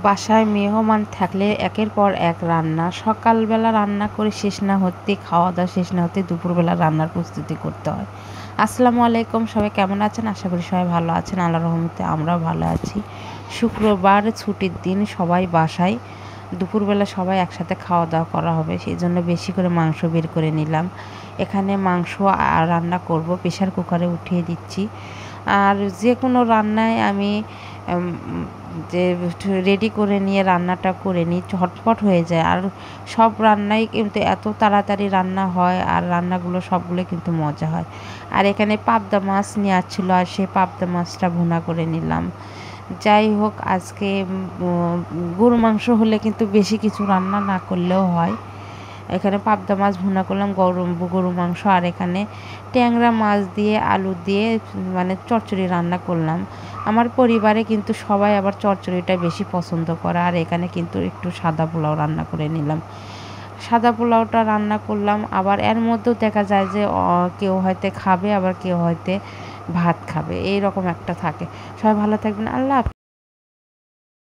বাসায় মেহমান থাকলে একের পর এক রান্না। সকালবেলা রান্না করে শেষ না হতে, খাওয়া দাওয়া শেষ না হতে দুপুরবেলা রান্নার প্রস্তুতি করতে হয়। আসসালামু আলাইকুম, সবাই কেমন আছেন? আশা করি সবাই ভালো আছেন। আল্লাহর রহমতে আমরাও ভালো আছি। শুক্রবার ছুটির দিন, সবাই বাসায়। দুপুরবেলা সবাই একসাথে খাওয়া দাওয়া করা হবে, সেই জন্য বেশি করে মাংস বের করে নিলাম। এখানে মাংস রান্না করব, প্রেশার কুকারে উঠিয়ে দিচ্ছি। আর যে কোনো রান্নায় আমি যে রেডি করে নিয়ে রান্নাটা করে নিই, ঝটপট হয়ে যায়। আর সব রান্নাই কিন্তু এত তাড়াতাড়ি রান্না হয়, আর রান্নাগুলো সবগুলো কিন্তু মজা হয়। আর এখানে পাবদা মাছ নিয়ে আসছিলো, আর সেই পাবদা মাছটা ভুনা করে নিলাম। যাই হোক, আজকে গরু মাংস হলে কিন্তু বেশি কিছু রান্না না করলেও হয়। এখানে পাবদা মাছ ভুনা করলাম, গরু মাংস, আর এখানে ট্যাংরা মাছ দিয়ে আলু দিয়ে মানে চচ্চড়ি রান্না করলাম। আমার পরিবারে কিন্তু সবাই আবার চচ্চড়িটা বেশি পছন্দ করে। আর এখানে কিন্তু একটু সাদা পোলাও রান্না করে নিলাম। সাদা পোলাওটা রান্না করলাম, আবার এর মধ্যেও দেখা যায় যে কেউ হয়তো খাবে, আবার কেউ হয়তো ভাত খাবে, এই রকম একটা থাকে। সবাই ভালো থাকবেন, আল্লাহ হাফেজ।